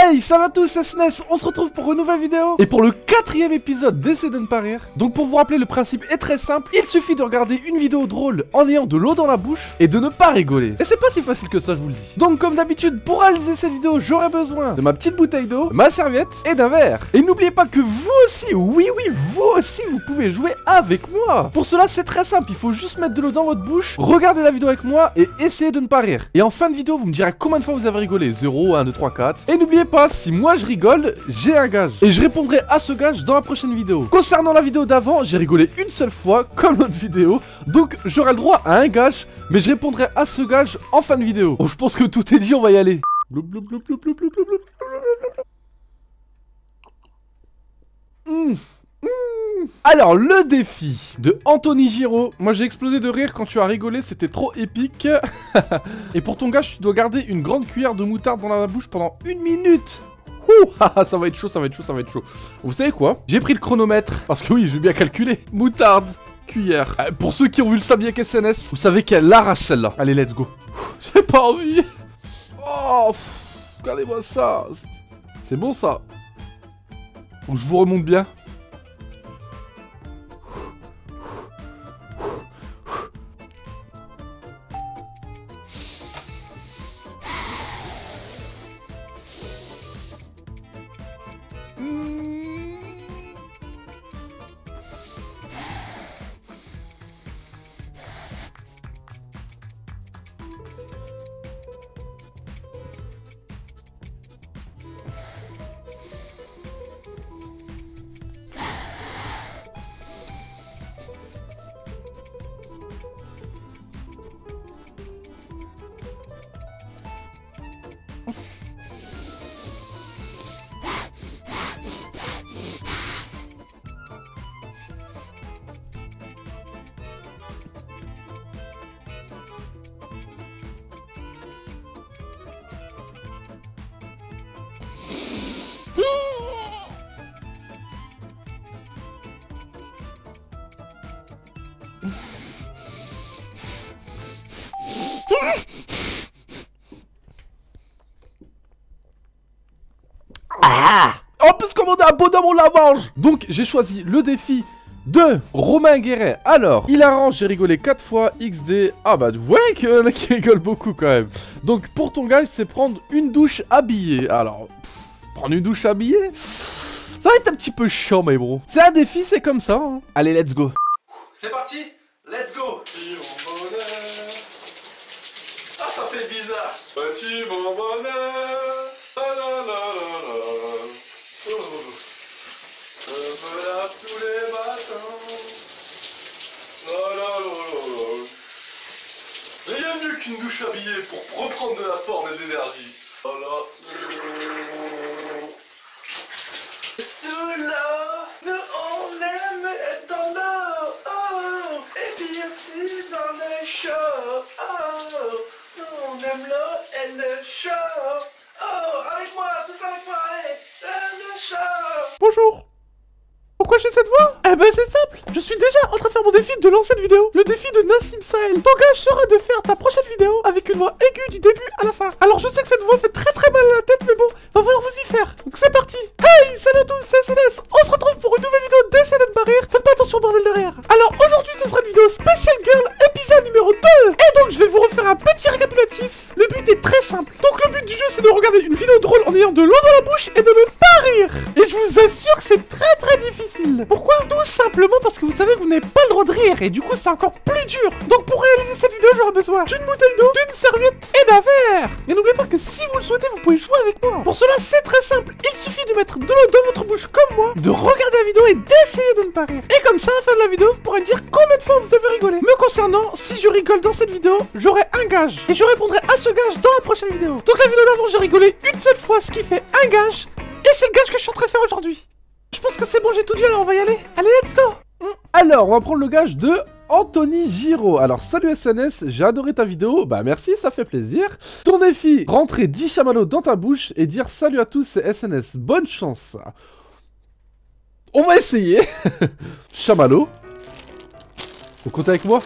Hey, salut à tous, c'est SNES, on se retrouve pour une nouvelle vidéo et pour le 4e épisode d'Essayez de ne pas rire. Donc pour vous rappeler, le principe est très simple, il suffit de regarder une vidéo drôle en ayant de l'eau dans la bouche et de ne pas rigoler. Et c'est pas si facile que ça, je vous le dis. Donc comme d'habitude, pour réaliser cette vidéo, j'aurai besoin de ma petite bouteille d'eau, ma serviette et d'un verre. Et n'oubliez pas que vous aussi, oui, vous aussi, vous pouvez jouer avec moi. Pour cela, c'est très simple, il faut juste mettre de l'eau dans votre bouche, regarder la vidéo avec moi et essayer de ne pas rire. Et en fin de vidéo, vous me direz combien de fois vous avez rigolé. 0, 1, 2, 3, 4. Et n'oubliez pas, si moi je rigole, j'ai un gage. Et je répondrai à ce gage dans la prochaine vidéo. Concernant la vidéo d'avant, j'ai rigolé une seule fois, comme l'autre vidéo. Donc j'aurai le droit à un gage, mais je répondrai à ce gage en fin de vidéo. Oh, je pense que tout est dit, on va y aller. Alors, le défi de Anthony Giraud. Moi, j'ai explosé de rire quand tu as rigolé, c'était trop épique. Et pour ton gage, tu dois garder une grande cuillère de moutarde dans la bouche pendant 1 minute. Ouh, ça va être chaud, ça va être chaud, ça va être chaud. Vous savez quoi? J'ai pris le chronomètre, parce que oui, je vais bien calculer. Moutarde, cuillère. Pour ceux qui ont vu le sablier SNS, vous savez qu'elle l'arrache celle-là. Allez, let's go. J'ai pas envie. Oh, regardez-moi ça. C'est bon ça. Faut que je vous remonte bien. En plus, comme on a un bonhomme, on la mange. Donc, j'ai choisi le défi de Romain Guéret. Alors, il arrange, j'ai rigolé 4 fois, XD. Ah bah, vous voyez qu'il y en a qui rigolent beaucoup quand même. Donc, pour ton gage, c'est prendre une douche habillée. Alors, prendre une douche habillée, ça va être un petit peu chiant, mais bro. C'est un défi, c'est comme ça. Hein. Allez, let's go. C'est parti, let's go. Ah, ça fait bizarre. Petit bonheur. Tous les matins. Rien de mieux qu'une douche habillée pour reprendre de la forme et de l'énergie. Voilà. Sous l'eau, nous on aime être dans l'eau. Oh, et puis aussi dans le chaud. Oh, nous on aime l'eau et le chaud. Oh, avec moi, tous avec moi, allez, le chaud. Bonjour. Pourquoi j'ai cette voix? Eh ben c'est simple, je suis déjà en train de faire mon défi de lancer une vidéo. Le défi de Nassim Sahel. Ton gage sera de faire ta prochaine vidéo avec une voix aiguë du début à la fin. Alors je sais que cette voix fait très mal à la tête, mais bon, va falloir vous y faire. Donc c'est parti. Hey, salut à tous, c'est SNS. On se retrouve pour une nouvelle vidéo d'Essayez de ne pas rire. Faites pas attention au bordel derrière. Alors aujourd'hui ce sera une vidéo Special Girl épisode numéro 2. Et donc je vais vous refaire un petit récapitulatif. Le but est très simple. Donc le but du jeu c'est de regarder une vidéo drôle en ayant de l'eau dans la bouche et de ne pas rire. Et je vous assure que c'est très difficile. Pourquoi? Tout simplement parce que vous savez que vous n'avez pas le droit de rire et du coup c'est encore plus dur. Donc pour réaliser cette vidéo j'aurai besoin d'une bouteille d'eau, d'une serviette et d'un verre. Et n'oubliez pas que si vous le souhaitez vous pouvez jouer avec moi. Pour cela c'est très simple, il suffit de mettre de l'eau dans votre bouche comme moi, de regarder la vidéo et d'essayer de ne pas rire. Et comme ça à la fin de la vidéo vous pourrez me dire combien de fois vous avez rigolé. Me concernant, si je rigole dans cette vidéo, j'aurai un gage. Et je répondrai à ce gage dans la prochaine vidéo. Donc la vidéo d'avant j'ai rigolé une seule fois, ce qui fait un gage. Et c'est le gage que je suis en train de faire aujourd'hui. Je pense que c'est bon, j'ai tout dit, alors on va y aller. Allez, let's go. Alors, on va prendre le gage de Anthony Giraud. Alors, salut SNS, j'ai adoré ta vidéo. Bah, merci, ça fait plaisir. Ton défi, rentrer 10 chamallows dans ta bouche et dire salut à tous, c'est SNS. Bonne chance. On va essayer. Chamallow. Vous comptez avec moi?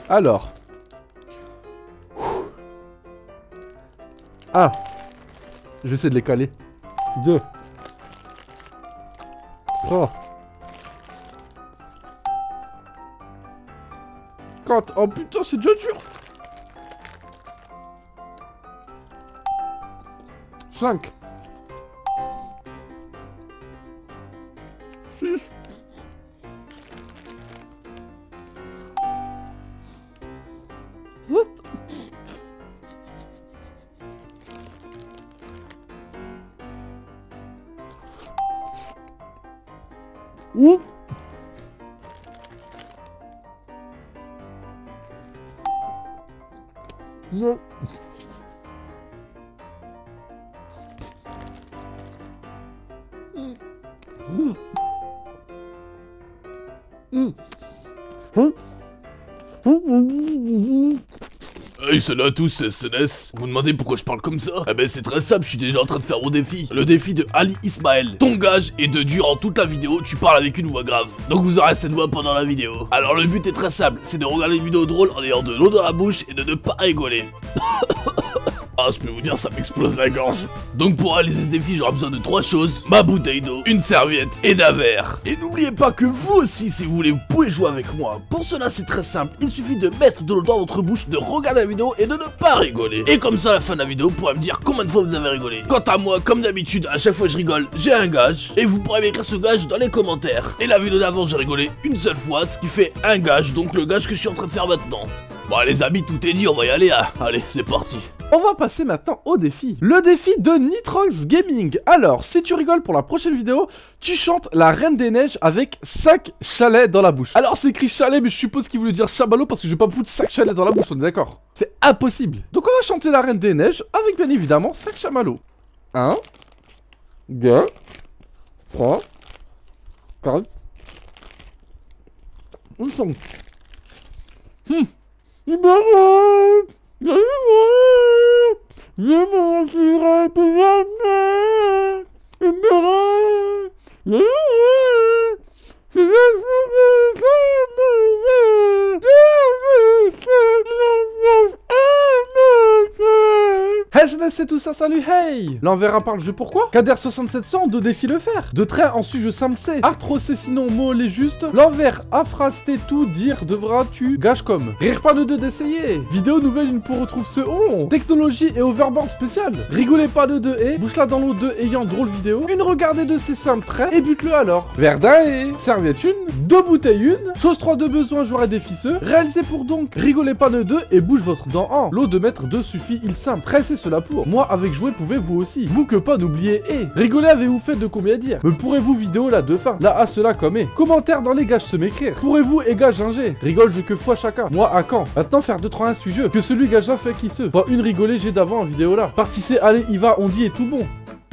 Alors. 1. Je vais essayer de les caler. 2. 3. 4. Oh putain, c'est déjà dur. 5. 6. 7. 8. 9. 10. Hey, salut à tous, c'est SNS. Vous me demandez pourquoi je parle comme ça? Eh ben c'est très simple, je suis déjà en train de faire mon défi. Le défi de Ali Ismaël. Ton gage est de durant toute la vidéo, tu parles avec une voix grave. Donc vous aurez cette voix pendant la vidéo. Alors le but est très simple, c'est de regarder une vidéo drôle en ayant de l'eau dans la bouche et de ne pas rigoler. Ah, je peux vous dire, ça m'explose la gorge. Donc pour réaliser ce défi, j'aurai besoin de 3 choses. Ma bouteille d'eau, une serviette et d'un verre. Et n'oubliez pas que vous aussi, si vous voulez, vous pouvez jouer avec moi. Pour cela, c'est très simple. Il suffit de mettre de l'eau dans votre bouche, de regarder la vidéo et de ne pas rigoler. Et comme ça, à la fin de la vidéo, vous pourrez me dire combien de fois vous avez rigolé. Quant à moi, comme d'habitude, à chaque fois que je rigole, j'ai un gage. Et vous pourrez m'écrire ce gage dans les commentaires. Et la vidéo d'avant, j'ai rigolé une seule fois, ce qui fait un gage, donc le gage que je suis en train de faire maintenant. Bon les amis, tout est dit, on va y aller, hein. Allez, c'est parti. On va passer maintenant au défi. Le défi de Nitrox Gaming. Alors, si tu rigoles pour la prochaine vidéo, tu chantes la Reine des Neiges avec 5 chalets dans la bouche. Alors, c'est écrit chalet, mais je suppose qu'il voulait dire chamallow parce que je vais pas me foutre 5 chalets dans la bouche, on est d'accord? C'est impossible. Donc, on va chanter la Reine des Neiges avec bien évidemment 5 chamallows. 1, 2, 3, 4, 5. Je mentirai plus jamais. Hey SNS, c'est tout ça, salut, hey! L'envers parle jeu pourquoi? Kader 6700, de défi le faire. De train en sujet simple C. Arthro c'est sinon mot les juste. L'envers a phrase t'es tout dire devras-tu gage comme. Rire pas de deux d'essayer. Vidéo nouvelle une pour retrouve ce on. Technologie et overboard spécial. Rigolez pas de deux et. Bouche-la dans l'eau deux ayant drôle vidéo. Une regardée de ces simples traits et bute-le alors. Verdun et. Serviette une. 2 bouteilles une. Chose 3 de besoin j'aurai défi ce. Réalisé pour donc. Rigolez pas de deux et bouge votre dent en. L'eau de mettre 2 suffit il simple. Tressez cela pour. Moi avec jouer pouvez vous aussi. Vous que pas n'oubliez et. Rigolez avez-vous fait de combien dire. Me pourrez-vous vidéo là de fin. Là à cela comme est. Commentaire dans les gages se m'écrire. Pourrez-vous et gage un G. Rigole je que fois chacun. Moi à quand. Maintenant faire 2-3-1 sujet. Que celui gage fait qui se. Pas une rigolée j'ai d'avant en vidéo là. Partissez allez y va on dit et tout bon.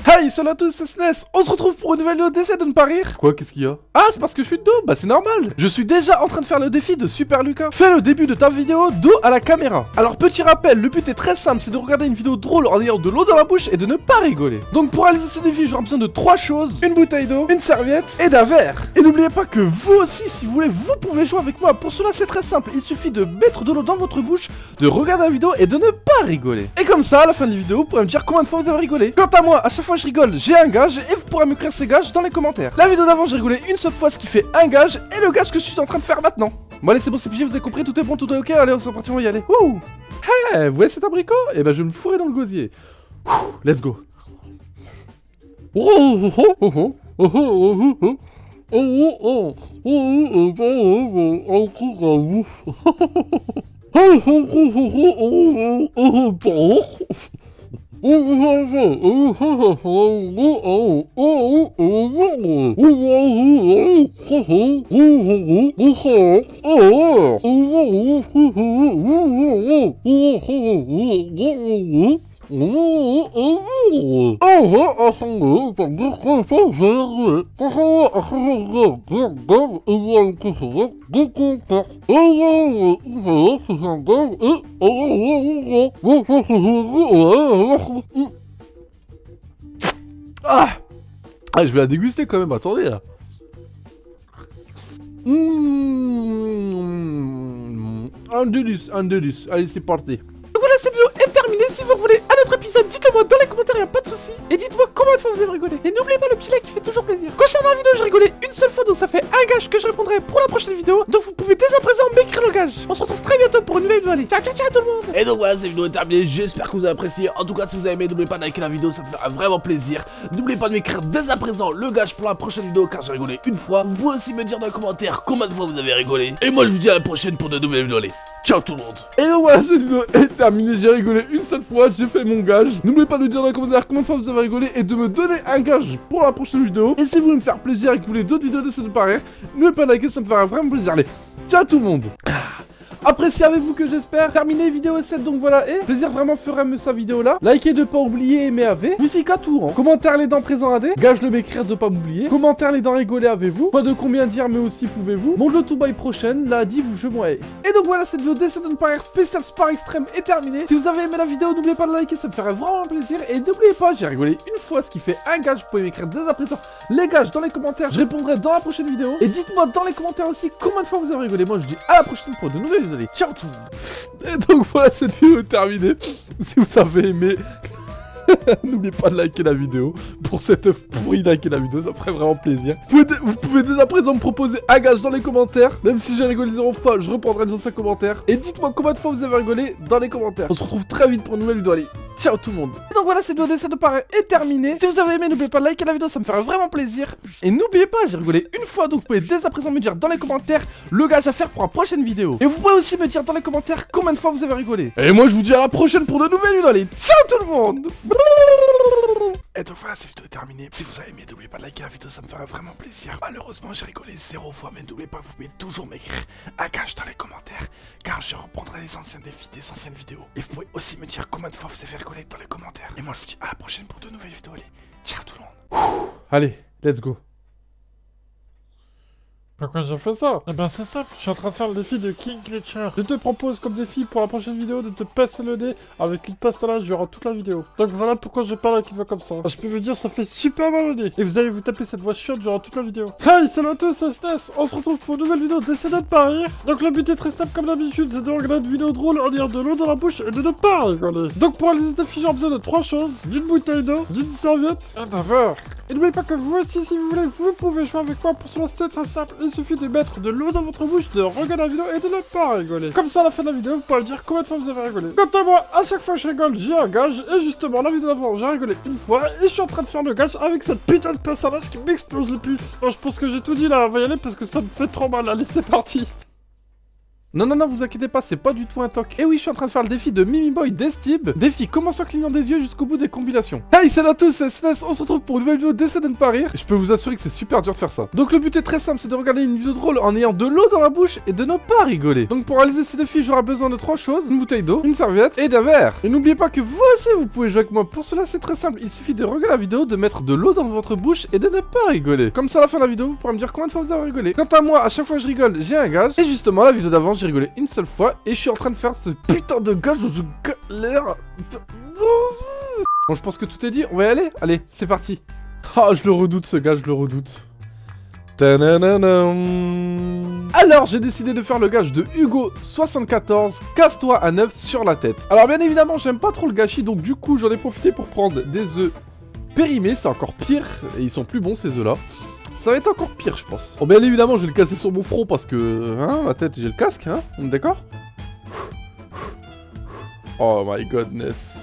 Hey, salut à tous, c'est SNES. On se retrouve pour une nouvelle vidéo d'essai de ne pas rire. Quoi, qu'est-ce qu'il y a? Ah, c'est parce que je suis de dos. Bah, c'est normal. Je suis déjà en train de faire le défi de Super Lucas. Fais le début de ta vidéo dos à la caméra. Alors, petit rappel, le but est très simple, c'est de regarder une vidéo drôle en ayant de l'eau dans la bouche et de ne pas rigoler. Donc, pour réaliser ce défi, j'aurai besoin de 3 choses. Une bouteille d'eau, une serviette et d'un verre. Et n'oubliez pas que vous aussi, si vous voulez, vous pouvez jouer avec moi. Pour cela, c'est très simple. Il suffit de mettre de l'eau dans votre bouche, de regarder la vidéo et de ne pas rigoler. Et comme ça, à la fin de la vidéo, vous pourrez me dire combien de fois vous avez rigolé. Quant à moi, à chaque fois que je rigole, j'ai un gage et vous pourrez m'écrire ces gages dans les commentaires. La vidéo d'avant, j'ai rigolé une seule fois, ce qui fait un gage et le gage que je suis en train de faire maintenant. Bon allez, c'est bon, c'est pigé, vous avez compris, tout est bon, tout est ok, allez, on s'en parti, on va y aller. Ouh. Hey, vous voyez cet abricot? Eh ben, je vais me fourrer dans le gosier. Ouh, let's go. Ah, je vais la déguster quand même, attendez là. Un délice, un délice. Allez, c'est parti. Voilà, cette vidéo est terminée. terminé. Si vous voulez un autre épisode, dites-le moi dans les commentaires, y a pas de souci. Et dites-moi combien de fois vous avez rigolé. Et n'oubliez pas le petit like qui fait toujours plaisir. Concernant la vidéo, j'ai rigolé une seule fois, donc ça fait un gage que je répondrai pour la prochaine vidéo. Donc vous pouvez dès à présent m'écrire le gage. On se retrouve très bientôt pour une nouvelle vidéo. Allez, ciao ciao ciao tout le monde. Et donc voilà, cette vidéo est terminée, j'espère que vous avez apprécié. En tout cas, si vous avez aimé, n'oubliez pas de liker la vidéo, ça me fera vraiment plaisir. N'oubliez pas de m'écrire dès à présent le gage pour la prochaine vidéo, car j'ai rigolé une fois. Vous pouvez aussi me dire dans les commentaires combien de fois vous avez rigolé. Et moi je vous dis à la prochaine pour de nouvelles vidéos. Allez, ciao tout le monde. Et donc voilà, cette vidéo est terminée. J'ai rigolé une seule fois, j'ai fait mon gage. N'oubliez pas de me dire dans les commentaires combien de fois vous avez rigolé et de me donner un gage pour la prochaine vidéo. Et si vous voulez me faire plaisir et que vous voulez d'autres vidéos de ce pareil, n'oubliez pas de liker, ça me fera vraiment plaisir. Allez, ciao tout le monde. Appréciez avec vous que j'espère. Terminé vidéo 7, donc voilà. Et plaisir vraiment fera me sa vidéo là. Likez de pas oublier, aimer AV. Vous y qu'à tout, hein. Commentaire les dents présents AD. Gage de m'écrire de pas m'oublier. Commentaire les dents rigoler avez-vous. Pas de combien dire, mais aussi pouvez-vous. Mon le tout by prochaine. Là, dit vous je moi. Et donc voilà, cette vidéo d'essai de Paris spécial Spar Extrême est terminée. Si vous avez aimé la vidéo, n'oubliez pas de liker, ça me ferait vraiment plaisir. Et n'oubliez pas, j'ai rigolé une fois, ce qui fait un gage. Vous pouvez m'écrire dès à présent les gages dans les commentaires. Je répondrai dans la prochaine vidéo. Et dites-moi dans les commentaires aussi combien de fois vous avez rigolé. Moi, je dis à la prochaine pour de nouvelles vidéos. Allez, ciao tout le monde. Et donc voilà, cette vidéo est terminée. Si vous avez aimé, n'oubliez pas de liker la vidéo. Pour cette œuvre pourrie, liker la vidéo, ça ferait vraiment plaisir. Vous pouvez dès à présent me proposer un gage dans les commentaires. Même si j'ai rigolé 0 fois, je reprendrai les anciens commentaires. Et dites-moi combien de fois vous avez rigolé dans les commentaires. On se retrouve très vite pour une nouvelle vidéo. Allez, ciao tout le monde. Et donc voilà, cette vidéo d'essai de Paris est terminée. Si vous avez aimé, n'oubliez pas de liker la vidéo, ça me ferait vraiment plaisir. Et n'oubliez pas, j'ai rigolé une fois, donc vous pouvez dès à présent me dire dans les commentaires le gage à faire pour la prochaine vidéo. Et vous pouvez aussi me dire dans les commentaires combien de fois vous avez rigolé. Et moi je vous dis à la prochaine pour de nouvelles vidéos. Allez, ciao tout le monde. Et donc voilà, cette vidéo est terminée. Si vous avez aimé, n'oubliez pas de liker la vidéo, ça me ferait vraiment plaisir. Malheureusement, j'ai rigolé 0 fois, mais n'oubliez pas que vous pouvez toujours m'écrire un gage dans les commentaires, car je reprendrai les anciens défis des anciennes vidéos. Et vous pouvez aussi me dire combien de fois vous avez rigoler dans les commentaires. Et moi, je vous dis à la prochaine pour de nouvelles vidéos. Allez, ciao tout le monde. Allez, let's go. Pourquoi j'ai fait ça? Eh ben c'est simple, je suis en train de faire le défi de King Glitcher. Je te propose comme défi pour la prochaine vidéo de te passer le nez avec une pastallage durant toute la vidéo. Donc voilà pourquoi je parle avec une voix comme ça. Je peux vous dire, ça fait super mal au nez. Et vous allez vous taper cette voix chiante durant toute la vidéo. Hey, salut à tous, c'est SNES. On se retrouve pour une nouvelle vidéo d'essai de pas rire. Donc le but est très simple comme d'habitude, c'est de regarder une vidéo drôle en ayant de l'eau dans la bouche et de ne pas rigoler. Donc pour réaliser ce défi, j'ai besoin de 3 choses. D'une bouteille d'eau, d'une serviette et d'un verre. Et n'oubliez pas que vous aussi, si vous voulez, vous pouvez jouer avec moi. Pour cela, c'est très simple. Il suffit de mettre de l'eau dans votre bouche, de regarder la vidéo et de ne pas rigoler. Comme ça, à la fin de la vidéo, vous pourrez dire combien de fois vous avez rigolé. Quant à moi, à chaque fois que je rigole, j'ai un gage. Et justement, la vidéo d'avant, j'ai rigolé une fois. Et je suis en train de faire le gage avec cette putain de personnage qui m'explose le pif. Bon, je pense que j'ai tout dit là. On va y aller parce que ça me fait trop mal. Allez, c'est parti. Non, non, non, vous inquiétez pas, c'est pas du tout un toc. Et oui, je suis en train de faire le défi de Mimi Boy Destib. Défi commence en clignant des yeux jusqu'au bout des compilations. Hey, salut à tous, c'est SNES, on se retrouve pour une nouvelle vidéo d'essai de ne pas rire. Et je peux vous assurer que c'est super dur de faire ça. Donc le but est très simple, c'est de regarder une vidéo drôle en ayant de l'eau dans la bouche et de ne pas rigoler. Donc pour réaliser ce défi, j'aurai besoin de 3 choses. Une bouteille d'eau, une serviette et d'un verre. Et n'oubliez pas que vous aussi, vous pouvez jouer avec moi. Pour cela, c'est très simple, il suffit de regarder la vidéo, de mettre de l'eau dans votre bouche et de ne pas rigoler. Comme ça, à la fin de la vidéo, vous pourrez me dire combien de fois vous avez rigolé. Quant à moi, à chaque fois que je rigole, j'ai un gage. Et justement, la vidéo d'avant, j'ai rigolé une seule fois. Et je suis en train de faire ce putain de gage où je galère. Bon, je pense que tout est dit, on va y aller. Allez, c'est parti. Ah, je le redoute ce gage, je le redoute. Tananam. Alors, j'ai décidé de faire le gage de Hugo74, casse-toi un œuf sur la tête. Alors, bien évidemment, j'aime pas trop le gâchis, donc du coup, j'en ai profité pour prendre des œufs périmés, c'est encore pire, et ils sont plus bons ces œufs-là. Ça va être encore pire, je pense. Bon, bien évidemment, je vais le casser sur mon front parce que, hein, ma tête, j'ai le casque, hein, on est d'accord? Oh my godness.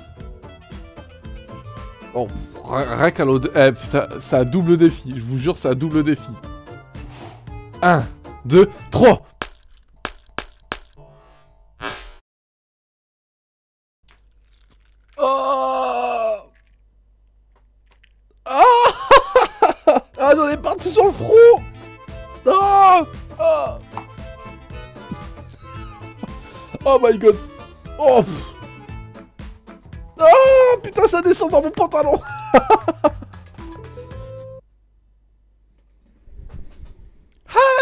Oh, rien qu'à l'eau de... c'est un double défi, je vous jure, c'est un double défi. 1, 2, 3. Oh. Ah, j'en ai partout sur le front. Oh, oh. Oh my god. Oh. Oh putain, ça descend dans mon pantalon.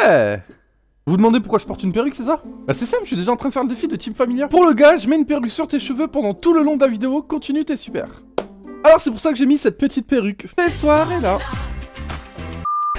Hey. Vous demandez pourquoi je porte une perruque, c'est ça? Bah c'est simple, je suis déjà en train de faire le défi de Team Familiar. Pour le gars, je mets une perruque sur tes cheveux pendant tout le long de la vidéo. Continue, t'es super. Alors c'est pour ça que j'ai mis cette petite perruque. Cette soirée là.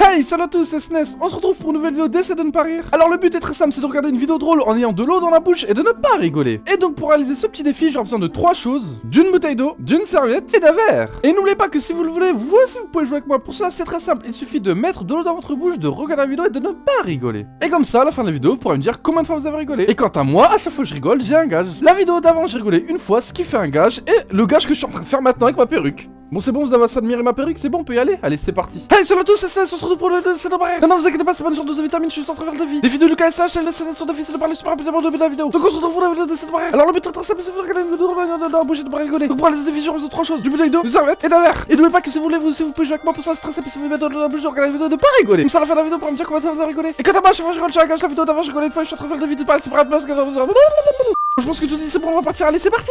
Hey, salut à tous, c'est SNES. On se retrouve pour une nouvelle vidéo d'Essaie de ne pas rire. Alors le but est très simple, c'est de regarder une vidéo drôle en ayant de l'eau dans la bouche et de ne pas rigoler. Et donc pour réaliser ce petit défi, j'aurai besoin de 3 choses: d'une bouteille d'eau, d'une serviette et d'un verre. Et n'oubliez pas que si vous le voulez, vous aussi vous pouvez jouer avec moi. Pour cela c'est très simple, il suffit de mettre de l'eau dans votre bouche, de regarder la vidéo et de ne pas rigoler. Et comme ça, à la fin de la vidéo, vous pourrez me dire combien de fois vous avez rigolé. Et quant à moi, à chaque fois que je rigole, j'ai un gage. La vidéo d'avant, j'ai rigolé une fois, ce qui fait un gage, et le gage que je suis en train de faire maintenant avec ma perruque. Bon c'est bon, vous avez assez admiré ma perruque, c'est bon, on peut y aller. Allez, c'est parti. Hey, salut à tous, c'est SNES, on se retrouve pour le défi de barrière. Non, vous inquiétez pas, c'est pas une sorte de vitamine, je suis juste en train de faire le défi. Défi de Lucas SH, et le SNES sur défi, c'est de parler super rapidement au début de la vidéo. Donc on se retrouve pour la vidéo de cette barrière. Alors le but est très simple, c'est de regarder une vidéo dans la bouche et de pas rigoler. Donc pour réaliser des défis, j'aurai besoin de 3 choses: du bouteille d'eau, une serviette et d'un verre. Et n'oubliez pas que si vous voulez, vous aussi vous pouvez jouer avec moi. Pour ça c'est très simple, si vous mettez de l'eau dans la bouche, de regarder la vidéo, de pas rigoler. Donc ça à la fin de la vidéo pour me dire combien de fois vous avez rigolé. Et quand à moi, chaque fois je rigole, j'ai un gage. La vidéo d'avant, je rigolais une fois, je suis en train de faire le défi de parler super rapidement. Je pense que tout dit, c'est bon, on va partir. Allez, c'est parti.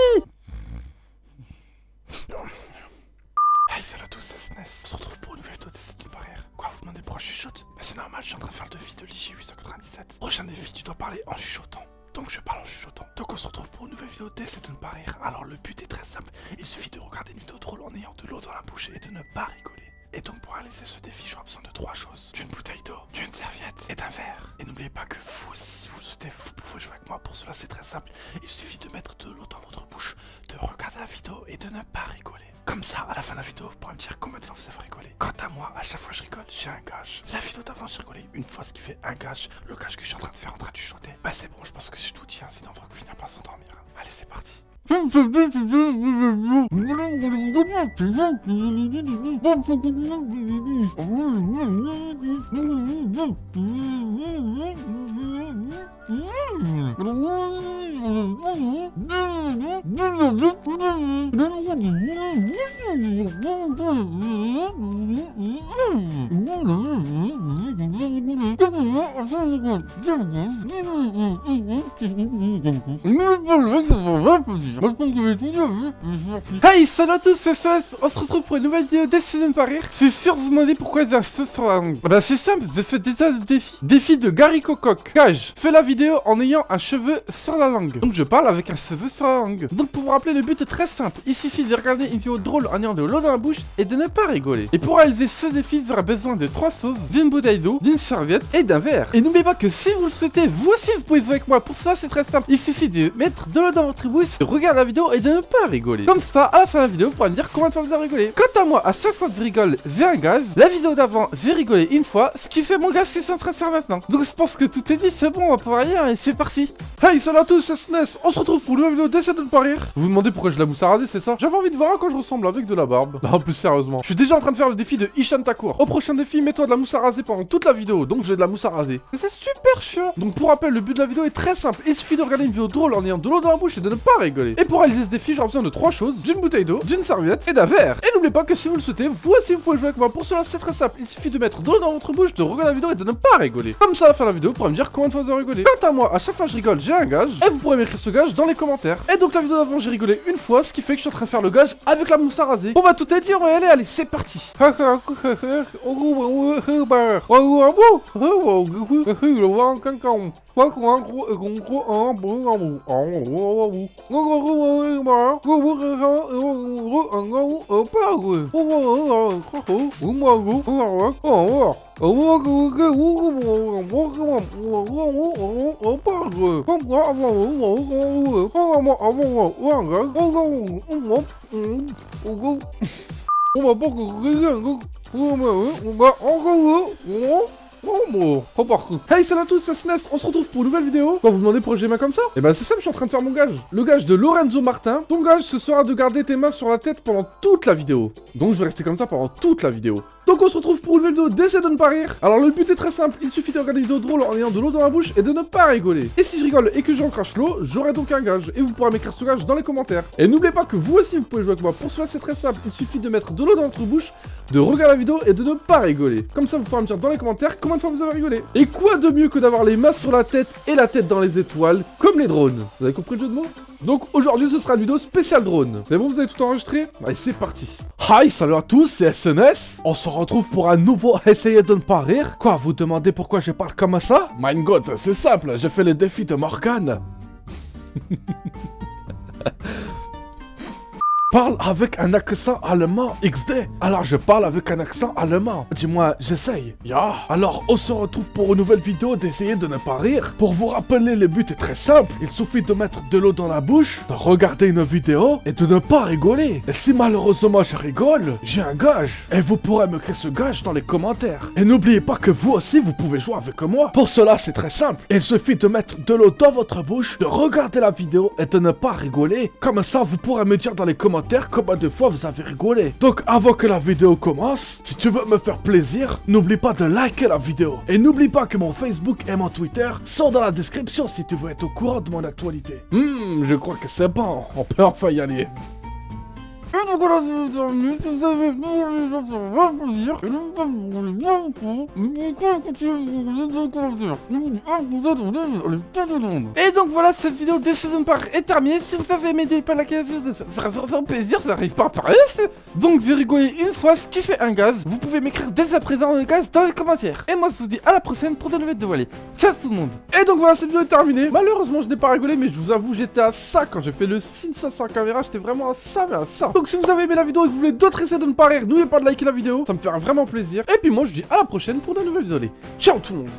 Hey, salut à tous, c'est SNES. On se retrouve pour une nouvelle vidéo d'Essaie de ne pas rire. Quoi, vous demandez pourquoi je chuchote? Bah c'est normal, je suis en train de faire le défi de l'IG 897. Prochain défi, tu dois parler en chuchotant. Donc je parle en chuchotant. Donc on se retrouve pour une nouvelle vidéo d'Essaie de ne pas rire. Alors le but est très simple, il suffit de regarder une vidéo drôle en ayant de l'eau dans la bouche et de ne pas rigoler. Et donc pour réaliser ce défi, j'aurai besoin de 3 choses: d'une bouteille d'eau, d'une serviette et d'un verre. Et n'oubliez pas que vous aussi, si vous le souhaitez, vous pouvez jouer avec moi. Pour cela c'est très simple, il suffit de mettre de l'eau dans votre bouche, de regarder la vidéo et de ne pas rigoler. Comme ça, à la fin de la vidéo, vous pourrez me dire combien de fois vous avez rigolé. Quant à moi, à chaque fois que je rigole, j'ai un gage. La vidéo d'avant, j'ai rigolé une fois, ce qui fait un gage. Le gage que je suis en train de faire en train de chuchoter. Bah c'est bon, je pense que j'ai tout dit, sinon on va finir par s'endormir. Allez, c'est parti. Hey, salut à tous, c'est SNES. On se retrouve pour une nouvelle vidéo d'Essaie de ne pas rire. C'est sûr, vous vous demandez pourquoi j'ai un feu sur la langue. Bah c'est simple, j'ai fait déjà le défi. Défi de Gary Cococ. Gage, fais la vidéo en ayant un cheveu sur la langue. Donc je parle avec un cheveu sur la langue. Donc pour vous rappeler, le but est très simple. Il suffit de regarder une vidéo drôle en ayant de l'eau dans la bouche et de ne pas rigoler. Et pour réaliser ce défi, vous aurez besoin de 3 choses: d'une bouteille d'eau, d'une serviette et d'un verre. Et n'oubliez pas que si vous le souhaitez, vous aussi vous pouvez jouer avec moi. Pour ça c'est très simple, il suffit de mettre de l'eau dans votre bouche, de regarder la vidéo et de ne pas rigoler. Comme ça, à la fin de la vidéo, vous pourrez me dire combien de fois vous avez rigolé. Quant à moi, à chaque fois que je rigole, j'ai un gage. La vidéo d'avant, j'ai rigolé une fois, ce qui fait mon gage que je suis en train de faire maintenant. Donc je pense que tout est dit, c'est bon, on va pouvoir y aller, c'est parti. Hey, salut à tous, c'est SNES. On se retrouve pour une nouvelle vidéo d'Essaie de ne pas rire. Vous vous demandez pourquoi j'ai la mousse à raser, c'est ça? J'avais envie de voir à quoi je ressemble avec de la barbe. Non, plus sérieusement, je suis déjà en train de faire le défi de Ishan Takour. Au prochain défi, mets-toi de la mousse à raser pendant toute la vidéo. Donc j'ai de la mousse à raser. Et c'est super chiant. Donc pour rappel, le but de la vidéo est très simple. Il suffit de regarder une vidéo drôle en ayant de l'eau dans la bouche et de ne pas rigoler. Et pour réaliser ce défi, j'aurai besoin de 3 choses: d'une bouteille d'eau, d'une serviette et d'un verre. Et n'oubliez pas que si vous le souhaitez, vous aussi vous pouvez jouer avec moi. Pour cela c'est très simple, il suffit de mettre de l'eau dans votre bouche, de regarder la vidéo et de ne pas rigoler. Comme ça à la fin de la vidéo, vous pourrez me dire combien de fois vous avez rigolé. Quant à moi, à chaque fois que je rigole, j'ai un gage. Et vous pourrez m'écrire ce gage dans les commentaires. Et donc la vidéo d'avant, j'ai rigolé une fois, ce qui fait que je suis en train de faire le gage avec la mousse à raser. Bon bah tout est dit, on va y aller, allez c'est parti. Hey, salut à tous, c'est SNES. On se retrouve pour une nouvelle vidéo. Quand vous demandez pourquoi j'ai les mains comme ça, et bah c'est simple, je suis en train de faire mon gage. Le gage de Lorenzo Martin. Ton gage, ce sera de garder tes mains sur la tête pendant toute la vidéo. Donc je vais rester comme ça pendant toute la vidéo. Donc on se retrouve pour une nouvelle vidéo d'Essaie de ne pas rire. Alors le but est très simple, il suffit de regarder une vidéo drôle en ayant de l'eau dans la bouche et de ne pas rigoler. Et si je rigole et que j'en crache l'eau, j'aurai donc un gage. Et vous pourrez m'écrire ce gage dans les commentaires. Et n'oubliez pas que vous aussi vous pouvez jouer avec moi. Pour cela c'est très simple, il suffit de mettre de l'eau dans votre bouche, de regarder la vidéo et de ne pas rigoler. Comme ça vous pourrez me dire dans les commentaires combien de fois vous avez rigolé. Et quoi de mieux que d'avoir les mains sur la tête et la tête dans les étoiles, comme les drones. Vous avez compris le jeu de mots? Donc aujourd'hui ce sera une vidéo spéciale drone. C'est bon, vous avez tout enregistré? Allez c'est parti. Hi, salut à tous, c'est SNES. On se retrouve pour un nouveau Essayez de ne pas rire. Quoi, vous demandez pourquoi je parle comme ça? Mein Gott, c'est simple, j'ai fait le défi de Morgane. Parle avec un accent allemand XD. Alors je parle avec un accent allemand. Dis-moi, j'essaye. Ya. Alors on se retrouve pour une nouvelle vidéo d'essayer de ne pas rire. Pour vous rappeler, le but est très simple. Il suffit de mettre de l'eau dans la bouche, de regarder une vidéo et de ne pas rigoler. Et si malheureusement je rigole, j'ai un gage. Et vous pourrez me créer ce gage dans les commentaires. Et n'oubliez pas que vous aussi vous pouvez jouer avec moi. Pour cela c'est très simple. Il suffit de mettre de l'eau dans votre bouche, de regarder la vidéo et de ne pas rigoler. Comme ça vous pourrez me dire dans les commentaires combien de fois vous avez rigolé. Donc avant que la vidéo commence, si tu veux me faire plaisir, n'oublie pas de liker la vidéo. Et n'oublie pas que mon Facebook et mon Twitter sont dans la description si tu veux être au courant de mon actualité. Je crois que c'est bon, on peut enfin y aller. Et donc voilà, c'est terminé, vous avez plaisir. Et donc voilà, cette vidéo de saison par est terminée. Si vous avez aimé, n'oubliez pas de liker la vidéo, ça ferait vraiment plaisir, ça arrive pas à apparaître. Donc j'ai rigolé une fois, ce qui fait un gaz. Vous pouvez m'écrire dès à présent le gaz dans les commentaires. Et moi je vous dis à la prochaine pour de nouvelles vidéos. Allez, ciao tout le monde. Et donc voilà, cette vidéo est terminée. Malheureusement je n'ai pas rigolé, mais je vous avoue j'étais à ça quand j'ai fait le signe ça sur la caméra. J'étais vraiment à ça, mais à ça. Donc si vous avez aimé la vidéo et que vous voulez d'autres essais de ne pas rire, n'oubliez pas de liker la vidéo, ça me fera vraiment plaisir. Et puis moi je dis à la prochaine pour de nouvelles vidéos. Allez, ciao tout le monde.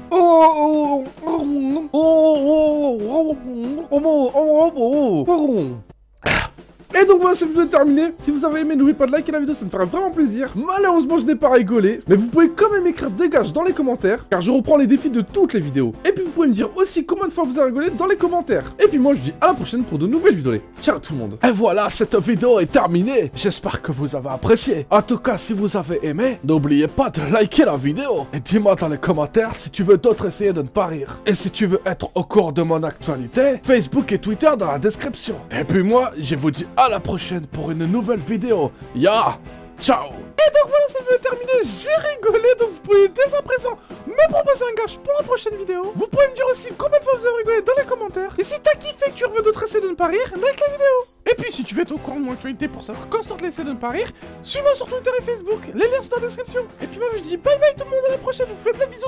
Et donc voilà, cette vidéo est terminée. Si vous avez aimé, n'oubliez pas de liker la vidéo, ça me ferait vraiment plaisir. Malheureusement, je n'ai pas rigolé, mais vous pouvez quand même écrire des gages dans les commentaires, car je reprends les défis de toutes les vidéos. Et puis vous pouvez me dire aussi combien de fois vous avez rigolé dans les commentaires. Et puis moi, je dis à la prochaine pour de nouvelles vidéos. Ciao tout le monde. Et voilà, cette vidéo est terminée. J'espère que vous avez apprécié. En tout cas, si vous avez aimé, n'oubliez pas de liker la vidéo. Et dis-moi dans les commentaires si tu veux d'autres essayer de ne pas rire. Et si tu veux être au courant de mon actualité, Facebook et Twitter dans la description. Et puis moi, je vous dis à la prochaine pour une nouvelle vidéo. Ya, ciao. Et donc voilà, cette vidéo est terminée. J'ai rigolé, donc vous pouvez dès à présent me proposer un gage pour la prochaine vidéo. Vous pouvez me dire aussi combien de fois vous avez rigolé dans les commentaires. Et si t'as kiffé que tu veux d'autres essais de ne pas rire, like la vidéo. Et puis si tu veux être au courant de mon actualité pour savoir quand sortent les essais de ne pas rire, suis-moi sur Twitter et Facebook. Les liens sont dans la description. Et puis moi je dis bye bye tout le monde, à la prochaine. Je vous fais plein de bisous.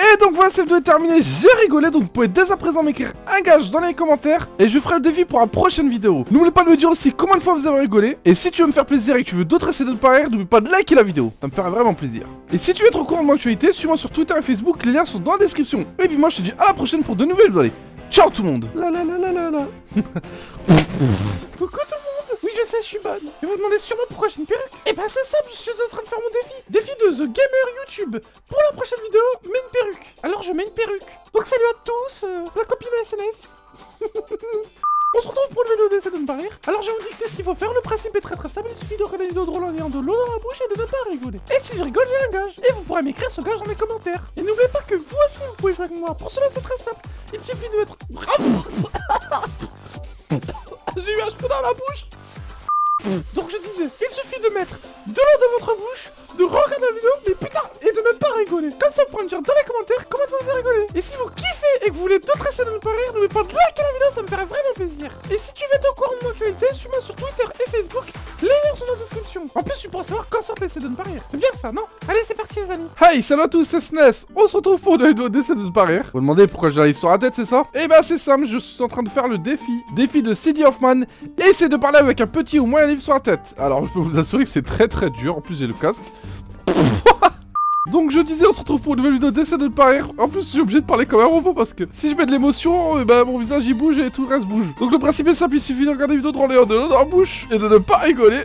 Et donc voilà, cette vidéo est terminée, j'ai rigolé, donc vous pouvez dès à présent m'écrire un gage dans les commentaires et je ferai le défi pour la prochaine vidéo. N'oubliez pas de me dire aussi combien de fois vous avez rigolé. Et si tu veux me faire plaisir et que tu veux d'autres essais de ne pas rire, n'oublie pas de liker la vidéo, ça me ferait vraiment plaisir. Et si tu veux être au courant de mon actualité, suis-moi sur Twitter et Facebook, les liens sont dans la description. Et puis moi je te dis à la prochaine pour de nouvelles vidéos. Allez, ciao tout le monde. Coucou tout le monde. Oui je sais, je suis bonne. Et vous demandez sûrement pourquoi j'ai une perruque. Et bah c'est simple, je suis en train de faire mon défi. Défi de The Gamer YouTube. Pour la prochaine vidéo, mets une perruque. Alors je mets une perruque. Donc salut à tous, la copine SNS. On se retrouve pour une vidéo d'essai de ne pas rire. Alors je vais vous dicter ce qu'il faut faire, le principe est très simple, il suffit de regarder une vidéo drôle en ayant de l'eau dans la bouche et de ne pas rigoler. Et si je rigole, j'ai un gage. Et vous pourrez m'écrire ce gage dans les commentaires. Et n'oubliez pas que vous aussi vous pouvez jouer avec moi. Pour cela c'est très simple, il suffit de mettre... J'ai eu un cheveu dans la bouche. Donc je disais, il suffit de mettre de l'eau dans votre bouche, de regarder la vidéo, mais putain, et de ne pas rigoler. Comme ça vous pourrez me dire dans les commentaires comment vous avez rigolé. Et si vous kiffez et que vous voulez d'autres essais de ne pas rire, n'oubliez pas de liker la vidéo, ça me ferait vraiment plaisir. Et si tu veux être au courant de mon actualité, suis-moi sur Twitter et Facebook, les liens sont dans la description. En plus tu pourras savoir quand sortent les essais de ne pas rire. C'est bien ça, non? Allez c'est parti les amis. Hey, salut à tous, c'est SNES. On se retrouve pour une vidéo d'essai de ne pas rire. Vous demandez pourquoi j'ai un livre sur la tête, c'est ça? Et bah c'est simple, je suis en train de faire le défi de CD Hoffman. Et c'est de parler avec un petit ou moyen livre sur la tête. Alors je peux vous assurer que c'est très dur, en plus j'ai le casque. Donc je disais, on se retrouve pour une nouvelle vidéo d'essai de ne pas rire. En plus je suis obligé de parler comme un robot parce que si je mets de l'émotion, bah mon visage il bouge et tout le reste bouge. Donc le principe est simple, il suffit de regarder une vidéo drôle et de l'eau dans la bouche et de ne pas rigoler.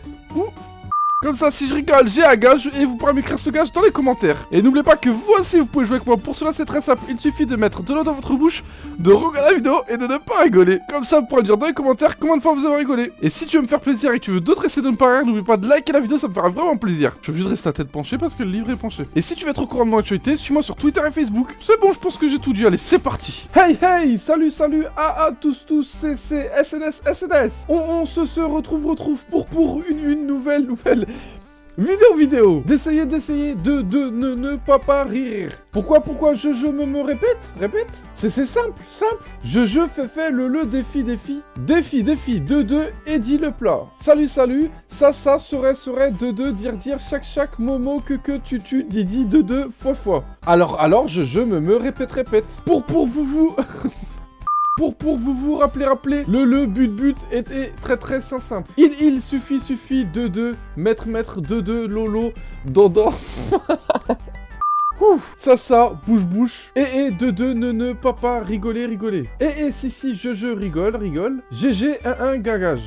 Comme ça, si je rigole, j'ai un gage et vous pourrez m'écrire ce gage dans les commentaires. Et n'oubliez pas que vous aussi, vous pouvez jouer avec moi. Pour cela, c'est très simple. Il suffit de mettre de l'eau dans votre bouche, de regarder la vidéo et de ne pas rigoler. Comme ça, vous pourrez me dire dans les commentaires combien de fois vous avez rigolé. Et si tu veux me faire plaisir et que tu veux d'autres essais de ne pas rire, n'oublie pas de liker la vidéo, ça me fera vraiment plaisir. Je suis obligé de rester la tête penchée parce que le livre est penché. Et si tu veux être au courant de mon actualité, suis-moi sur Twitter et Facebook. C'est bon, je pense que j'ai tout dit. Allez, c'est parti. Hey, salut, à tous, c'est SNS. On se retrouve pour une nouvelle vidéo d'essayer de ne pas rire. Pourquoi je me répète c'est simple. Je fais le défi de Eddie le plat. Salut ça serait de dire chaque momo que tu dis de fois. Alors je me répète pour vous Pour vous rappeler, le but était très simple. Il suffit de mettre de lolo dans. Ça, bouche. De ne papa, rigoler. Si, je rigole. GG, gagage.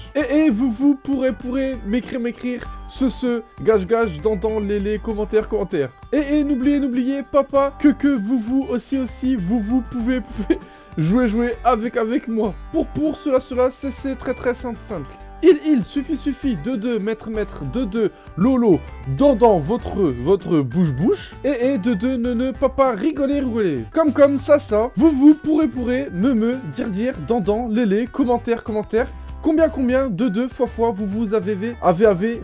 Vous pourrez m'écrire ce, gage, dans les commentaires. N'oubliez, papa, que vous aussi, vous pouvez jouer avec moi. Pour cela, c'est très simple. Il suffit de mettre de lolo dans votre bouche de ne papa rigoler. Comme ça, vous pourrez me dire dans les commentaires combien de fois vous avez rigolé. Si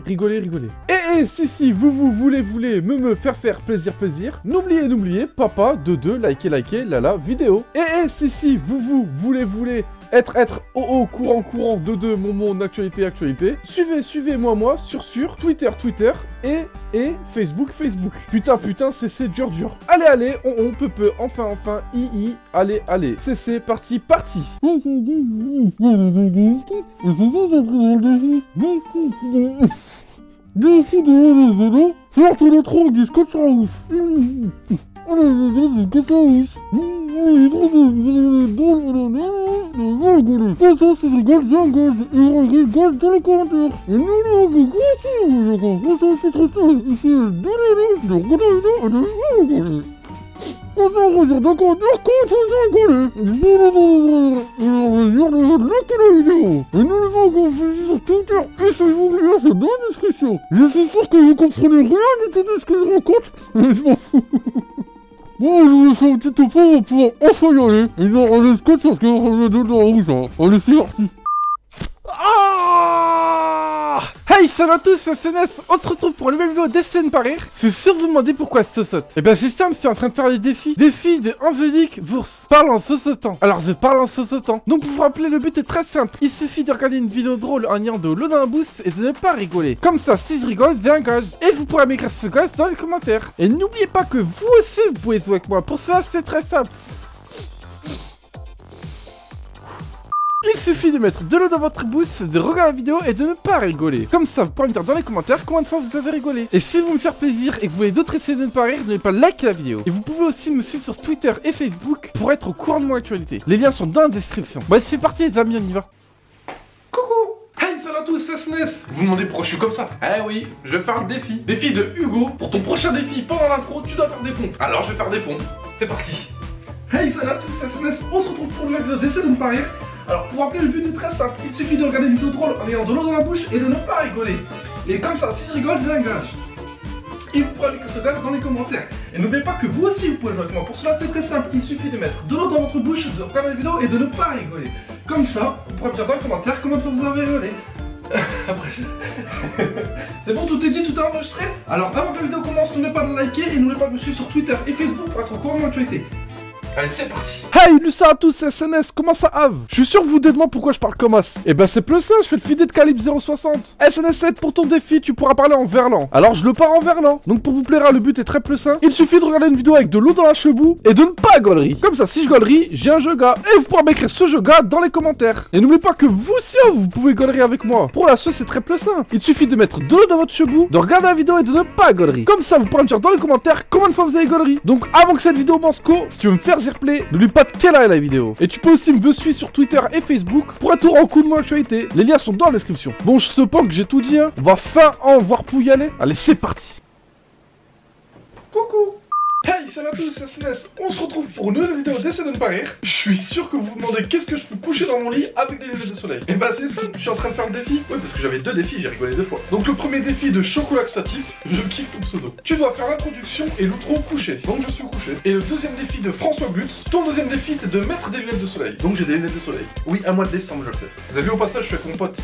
vous voulez me faire plaisir, n'oubliez papa de liker la vidéo. Si vous voulez être au courant de mon actualité, suivez-moi sur Twitter et Facebook. Putain, c'est dur. Allez, on peut, enfin, allez, c'est parti. Faire tous les trous, disent que ça ouf. Rigole dans les commentaires. Je suis sûr que vous comprenez rien de ce que je raconte, mais je m'en fous. Bon, je vous fais un petit topo, on va pouvoir enfin y aller. Et non, on est scotch parce qu'on est dans la rouge, hein. Allez, c'est parti. Hey, salut à tous, c'est CNES. On se retrouve pour une nouvelle vidéo d'Essai par rire. C'est sûr vous demandez pourquoi ce saute. Et ben c'est simple, c'est en train de faire les défis. Défi de Angélique Wurst. Parle en sautant. Alors je parle en sautant. Donc pour vous rappeler, le but est très simple. Il suffit de regarder une vidéo drôle en ayant de l'eau dans la bouche et de ne pas rigoler. Comme ça, si je rigole, j'ai un gage. Et vous pourrez m'écrire ce gage dans les commentaires. Et n'oubliez pas que vous aussi vous pouvez jouer avec moi. Pour ça, c'est très simple. Il suffit de mettre de l'eau dans votre bouche, de regarder la vidéo et de ne pas rigoler. Comme ça, vous pourrez me dire dans les commentaires combien de fois vous avez rigolé. Et si vous me faire plaisir et que vous voulez d'autres essais de ne pas rire, n'oubliez pas de liker la vidéo. Et vous pouvez aussi me suivre sur Twitter et Facebook pour être au courant de mon actualité. Les liens sont dans la description. Bon, c'est parti les amis, on y va. Coucou. Hey, salut à tous, c'est SNES. Vous vous demandez pourquoi je suis comme ça? Eh oui, je vais faire un défi. Défi de Hugo. Pour ton prochain défi, pendant l'intro, tu dois faire des pompes. Alors je vais faire des pompes. C'est parti. Hey, salut à tous, c'est SNES. On se retrouve pour une vidéo d'essai de ne pas rire. Alors pour rappeler, le but est très simple, il suffit de regarder une vidéo drôle en ayant de l'eau dans la bouche et de ne pas rigoler. Et comme ça, si je rigole, j'ai un gage. Et vous pourrez écrire ce gage dans les commentaires. Et n'oubliez pas que vous aussi vous pouvez jouer avec moi. Pour cela, c'est très simple, il suffit de mettre de l'eau dans votre bouche, de regarder la vidéo et de ne pas rigoler. Comme ça, vous pourrez me dire dans les commentaires comment vous avez rigolé. Après, c'est bon, tout est dit, tout est enregistré. Alors avant que la vidéo commence, n'oubliez pas de liker et n'oubliez pas de me suivre sur Twitter et Facebook pour être au courant de mon actualité. Allez, c'est parti. Hey, Lucia à tous, c'est SNS, comment ça va? Je suis sûr que vous vous demandez pourquoi je parle comme as. Eh ben c'est plus ça, je fais le fidé de calibre 0,60. SNS 7, pour ton défi, tu pourras parler en verlan. Alors je le pars en verlan. Donc pour vous plaire, le but est très plus simple. Il suffit de regarder une vidéo avec de l'eau dans la chebou et de ne pas gaulerie. Comme ça, si je gaulerie, j'ai un jeu gars. Et vous pourrez m'écrire ce jeu gars dans les commentaires. Et n'oubliez pas que vous aussi, vous pouvez gaulerie avec moi. Pour la sauce, c'est très plus simple. Il suffit de mettre de l'eau dans votre chebou, de regarder la vidéo et de ne pas gaulerie. Comme ça, vous pourrez me dire dans les commentaires combien de fois vous avez gaulerie. Donc avant que cette vidéo Mansco, si tu veux me faire replay, n'oublie pas de quelle est la vidéo. Et tu peux aussi me suivre sur Twitter et Facebook pour être au coup de mon actualité. Les liens sont dans la description. Bon, je sais pas que j'ai tout dit, hein. On va fin en voir pour y aller. Allez, c'est parti. Coucou. Hey, salut à tous, c'est SNES. On se retrouve pour une nouvelle vidéo d'essai de ne pas rire. Je suis sûr que vous vous demandez qu'est-ce que je fais coucher dans mon lit avec des lunettes de soleil. Et bah c'est simple, je suis en train de faire le défi. Ouais, parce que j'avais deux défis, j'ai rigolé deux fois. Donc le premier défi de chocolat laxatif, je kiffe ton pseudo. Tu dois faire l'introduction et l'outro couché. Donc je suis couché. Et le deuxième défi de François Glutz, ton deuxième défi c'est de mettre des lunettes de soleil. Donc j'ai des lunettes de soleil. Oui, un mois de décembre, je le sais. Vous avez vu au passage, je suis avec mon pote.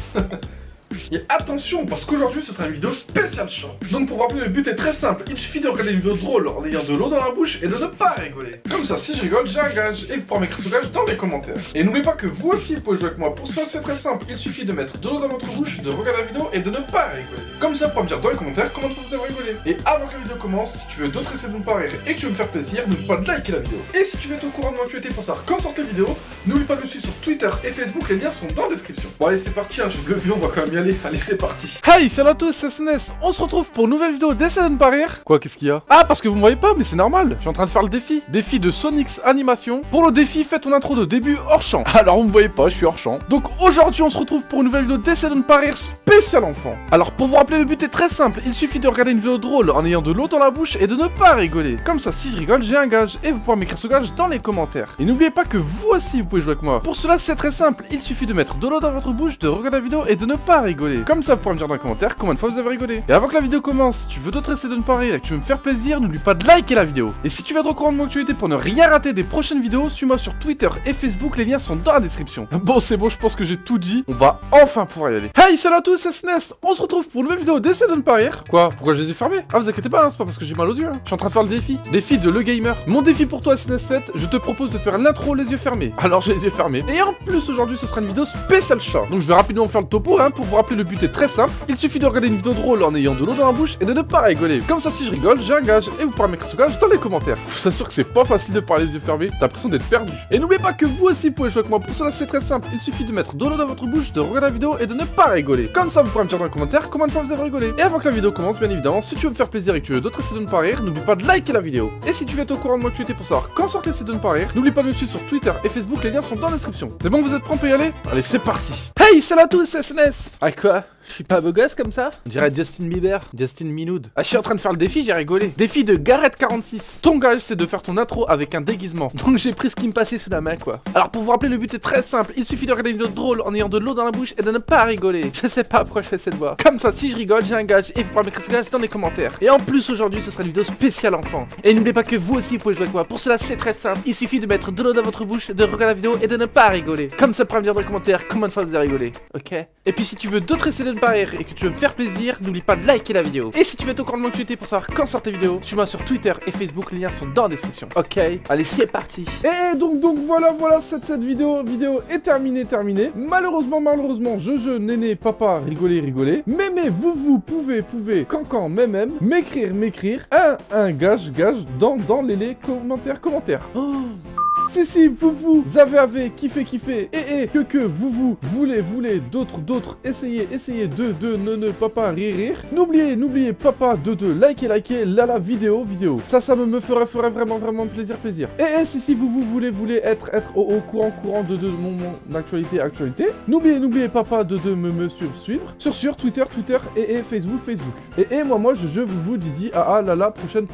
Et attention, parce qu'aujourd'hui ce sera une vidéo spéciale chat. Donc pour vous rappeler, le but est très simple. Il suffit de regarder une vidéo drôle en ayant de l'eau dans la bouche et de ne pas rigoler. Comme ça, si je rigole, j'ai un gage. Et vous pourrez m'écrire ce gage dans les commentaires. Et n'oubliez pas que vous aussi vous pouvez jouer avec moi. Pour cela, c'est très simple. Il suffit de mettre de l'eau dans votre bouche, de regarder la vidéo et de ne pas rigoler. Comme ça, vous pourrez me dire dans les commentaires comment vous avez rigolé. Et avant que la vidéo commence, si tu veux d'autres essais de ne pas rire et que tu veux me faire plaisir, n'oublie pas de liker la vidéo. Et si tu veux être au courant de mon actualité pour savoir quand sortent les vidéos, n'oublie pas de me suivre sur Twitter et Facebook. Les liens sont dans la description. Bon allez, c'est parti, hein, j'ai bleu on va quand même y aller. Allez, c'est parti. Hey, salut à tous, c'est SNES. On se retrouve pour une nouvelle vidéo d'essai de ne pas rire. Quoi, qu'est-ce qu'il y a? Ah, parce que vous me voyez pas, mais c'est normal. Je suis en train de faire le défi. Défi de Sonic's Animation. Pour le défi, fais ton intro de début hors champ. Alors, vous me voyez pas, je suis hors champ. Donc aujourd'hui, on se retrouve pour une nouvelle vidéo d'essai de ne pas rire spécial enfant. Alors, pour vous rappeler, le but est très simple. Il suffit de regarder une vidéo drôle en ayant de l'eau dans la bouche et de ne pas rigoler. Comme ça, si je rigole, j'ai un gage. Et vous pourrez m'écrire ce gage dans les commentaires. Et n'oubliez pas que vous aussi, vous pouvez jouer avec moi. Pour cela, c'est très simple. Il suffit de mettre de l'eau dans votre bouche, de regarder la vidéo et de ne pas rigoler. Comme ça, vous pourrez me dire dans les commentaires combien de fois vous avez rigolé. Et avant que la vidéo commence, si tu veux d'autres essais de ne pas rire et que tu veux me faire plaisir, n'oublie pas de liker la vidéo. Et si tu veux être au courant de mon actualité pour ne rien rater des prochaines vidéos, suis-moi sur Twitter et Facebook, les liens sont dans la description. Bon, c'est bon, je pense que j'ai tout dit. On va enfin pouvoir y aller. Hey, salut à tous, c'est SNES. On se retrouve pour une nouvelle vidéo d'essai de ne pas rire. Quoi? Pourquoi je les ai fermés? Ah, vous inquiétez pas, hein, c'est pas parce que j'ai mal aux yeux. Hein. Je suis en train de faire le défi. Défi de Le Gamer. Mon défi pour toi, SNES7, je te propose de faire l'intro les yeux fermés. Alors, j'ai les yeux fermés. Et en plus, aujourd'hui, ce sera une vidéo spéciale chat. Donc, je vais rapidement faire le topo, hein, pour vous rappeler le but est très simple. Il suffit de regarder une vidéo drôle en ayant de l'eau dans la bouche et de ne pas rigoler. Comme ça, si je rigole, j'ai un gage et vous pourrez m'écrire ce gage dans les commentaires. Je vous assure que c'est pas facile de parler les yeux fermés, t'as l'impression d'être perdu. Et n'oubliez pas que vous aussi pouvez jouer avec moi. Pour cela, c'est très simple. Il suffit de mettre de l'eau dans votre bouche, de regarder la vidéo et de ne pas rigoler. Comme ça, vous pourrez me dire dans les commentaires combien de fois vous avez rigolé. Et avant que la vidéo commence, bien évidemment, si tu veux me faire plaisir et que tu veux d'autres essais de ne pas rire, n'oublie pas de liker la vidéo. Et si tu veux être au courant de mon actualité pour savoir quand sortent les essais de ne pas rire, n'oublie pas de me suivre sur Twitter et Facebook, les liens sont dans la description. C'est bon, vous êtes prêts, on peut y aller? Allez, c'est parti. Hey, salut à tous, c'est SNES. Ah quoi? Je suis pas beau gosse comme ça? On dirait Justin Bieber, Justin Minoud. Ah, je suis en train de faire le défi, j'ai rigolé. Défi de Garrett46. Ton gage, c'est de faire ton intro avec un déguisement. Donc j'ai pris ce qui me passait sous la main, quoi. Alors pour vous rappeler, le but est très simple. Il suffit de regarder une vidéo drôle en ayant de l'eau dans la bouche et de ne pas rigoler. Je sais pas pourquoi je fais cette voix. Comme ça, si je rigole, j'ai un gage et vous pourrez m'écrire ce gage dans les commentaires. Et en plus, aujourd'hui, ce sera une vidéo spéciale enfant. Et n'oubliez pas que vous aussi pouvez jouer avec moi. Pour cela, c'est très simple. Il suffit de mettre de l'eau dans votre bouche, de regarder la vidéo et de ne pas rigoler. Comme ça, vous pourrez me dire dans les commentaires combien de fois vous avez rigolé. Ok? Et puis si tu veux d'autres essais de ne pas rire et que tu veux me faire plaisir, n'oublie pas de liker la vidéo. Et si tu veux être au courant de mon actualité pour savoir quand sortent tes vidéos, suis-moi sur Twitter et Facebook, les liens sont dans la description. Ok, allez, c'est parti. Et donc voilà, cette vidéo est terminée. Malheureusement, je, néné, papa, rigoler. Mais vous pouvez, cancan, même, m'écrire, un gage, dans les commentaires. Oh. Si, vous avez kiffé, et que vous voulez d'autres, essayez de papa rire. N'oubliez papa de liker la vidéo. Ça me ferait vraiment plaisir. Et si vous voulez être au courant de mon actualité. N'oubliez papa de me suivre sur Twitter et Facebook. Et moi je vous dis à la prochaine.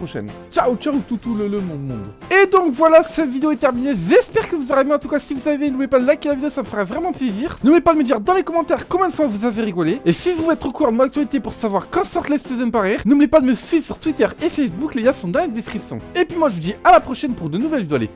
Ciao tout le monde. Et donc voilà, cette vidéo est terminée. J'espère que vous aurez aimé. En tout cas, si vous avez, n'oubliez pas de liker la vidéo, ça me ferait vraiment plaisir. N'oubliez pas de me dire dans les commentaires combien de fois vous avez rigolé. Et si vous voulez être au courant de mon actualité pour savoir quand sortent les essais de ne pas rire, n'oubliez pas de me suivre sur Twitter et Facebook, les liens sont dans la description. Et puis moi je vous dis à la prochaine pour de nouvelles vidéos. Allez,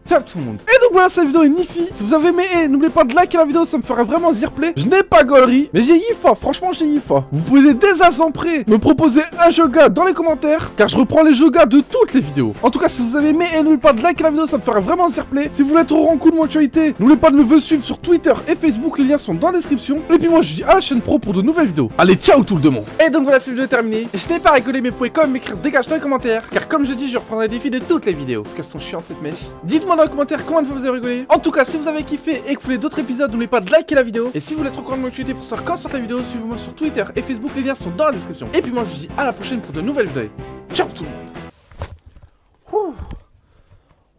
ciao tout le monde. Et donc voilà, cette vidéo est Nifi. Si vous avez aimé, n'oubliez pas de liker la vidéo, ça me ferait vraiment zirplay. Je n'ai pas gaulerie, mais j'ai Yifa, franchement j'ai Yifa. Vous pouvez dès à temps près me proposer un jeu gars dans les commentaires, car je reprends les jeux gars de toutes les vidéos. En tout cas, si vous avez aimé, n'oubliez pas de liker la vidéo, ça me ferait vraiment zirplay. Si vous voulez être au rang coup de mon actualité, n'oubliez pas de me suivre sur Twitter et Facebook, les liens sont dans la description. Et puis moi je dis à la chaîne pro pour de nouvelles vidéos. Allez, ciao tout le monde. Et donc voilà, cette vidéo est terminée. Je n'ai pas rigolé, mais vous pouvez quand même m'écrire dégage dans les commentaires, car comme je dis, je reprendrai des défis de toutes les vidéos. Parce qu'elles sont chiantes cette mèche. Dites-moi dans les commentaires combien de fois vous avez rigolé. En tout cas, si vous avez kiffé et que vous voulez d'autres épisodes, n'oubliez pas de liker la vidéo. Et si vous voulez être au courant de mon actualité pour savoir quand sort la vidéo, suivez-moi sur Twitter et Facebook, les liens sont dans la description. Et puis moi je vous dis à la prochaine pour de nouvelles vidéos. Ciao tout le monde.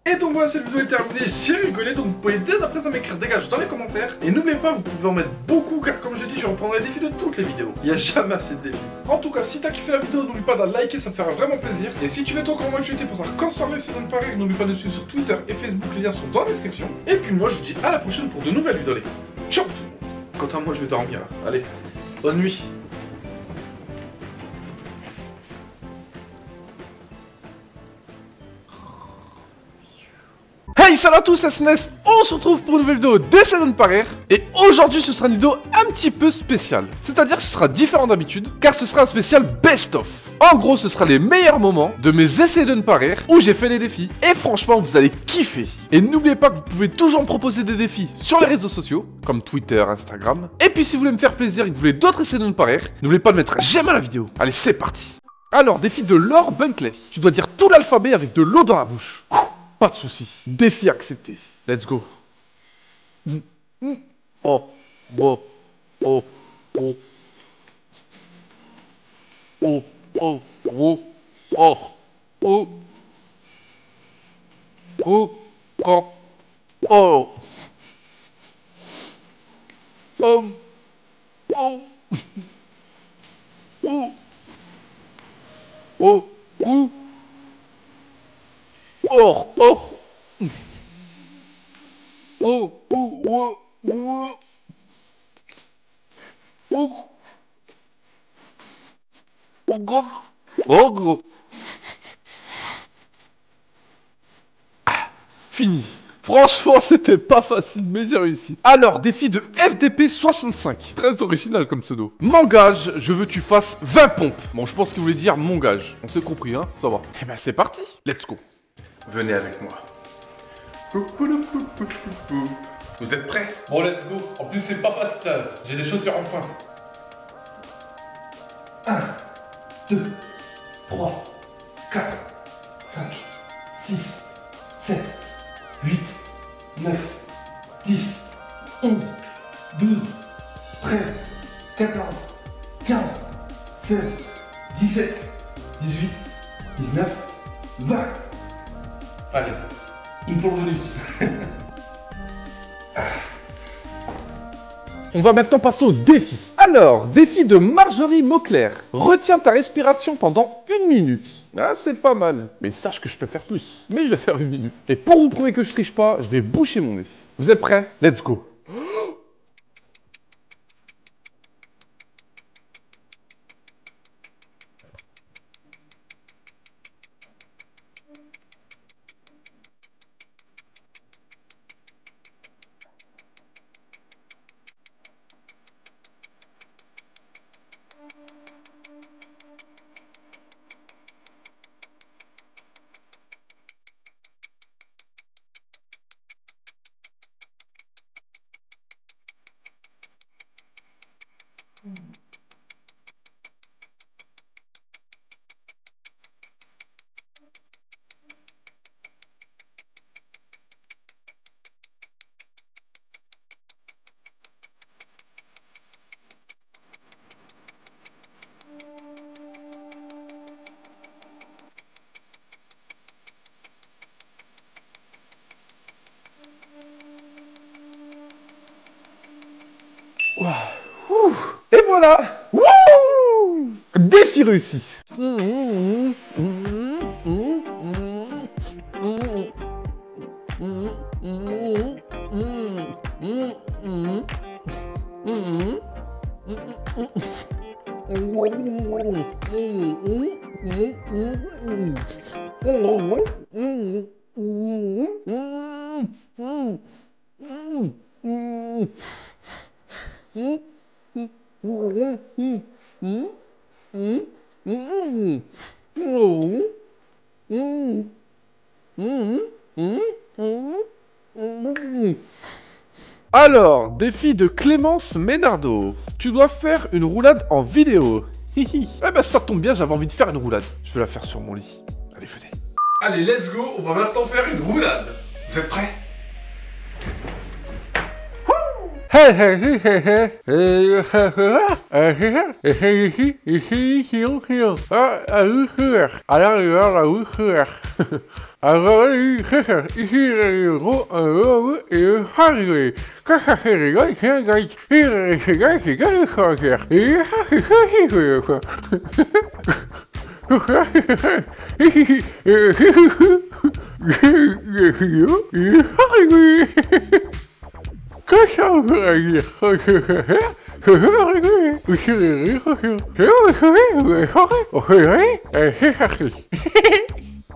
Et donc voilà, cette vidéo est terminée, j'ai rigolé, donc vous pouvez dès à présent m'écrire dégage dans les commentaires. Et n'oubliez pas, vous pouvez en mettre beaucoup, car comme je dis, je reprendrai les défis de toutes les vidéos. Il n'y a jamais assez de défis. En tout cas, si t'as kiffé la vidéo, n'oublie pas de la liker, ça me fera vraiment plaisir. Et si tu veux être au courant de mon actualité pour savoir quand sort les essais de ne pas rire, n'oublie pas de me suivre sur Twitter et Facebook, les liens sont dans la description. Et puis moi je vous dis à la prochaine pour de nouvelles vidéos. Allez, ciao tout le monde. Quant à moi, je vais dormir là. Allez, bonne nuit. Hey, salut à tous, c'est SNES, on se retrouve pour une nouvelle vidéo d'Essai de ne pas rire. Et aujourd'hui ce sera une vidéo un petit peu spéciale. C'est-à-dire que ce sera différent d'habitude, car ce sera un spécial best-of. En gros ce sera les meilleurs moments de mes essais de ne pas rire, où j'ai fait les défis. Et franchement vous allez kiffer. Et n'oubliez pas que vous pouvez toujours me proposer des défis sur les réseaux sociaux, comme Twitter, Instagram. Et puis si vous voulez me faire plaisir et que vous voulez d'autres essais de ne pas rire, n'oubliez pas de mettre j'aime à la vidéo. Allez c'est parti. Alors défi de Laure Bunkley. Tu dois dire tout l'alphabet avec de l'eau dans la bouche. Pas de soucis. Défi accepté. Let's go. Oh. Oh. Oh. Oh. Oh. Oh. Oh. Oh. Oh. Oh. Oh. Oh. Oh. Oh. Oh. Oh. Oh, oh. Oh, oh, oh, oh. Oh. Oh, God. Oh, God. Ah, fini. Franchement, c'était pas facile, mais j'ai réussi. Alors, défi de FDP65. Très original comme pseudo. M'engage, je veux que tu fasses 20 pompes. Bon, je pense qu'il voulait dire mon gage. On s'est compris, hein. Ça va. Eh ben, c'est parti. Let's go. Venez avec moi. Vous êtes prêts? Bon, let's go. En plus, c'est pas facile. J'ai des chaussures en point. 1, 2, 3, 4, 5, 6, 7, 8, 9, 10, 11, 12, 13, 14, 15, 16, 17, 18, 19, 20. Allez, une pour le bonus. On va maintenant passer au défi. Alors, défi de Marjorie Mauclair. Retiens ta respiration pendant 1 minute. Ah, c'est pas mal. Mais sache que je peux faire plus. Mais je vais faire 1 minute. Et pour vous prouver que je triche pas, je vais boucher mon défi. Vous êtes prêts? Let's go. Ouh. Et voilà. Wouh. Défi réussi. Alors, défi de Clémence Ménardo. Tu dois faire une roulade en vidéo. Hihi. Eh ben ça tombe bien, j'avais envie de faire une roulade. Je vais la faire sur mon lit. Allez, venez. Allez, let's go, on va maintenant faire une roulade. Vous êtes prêts?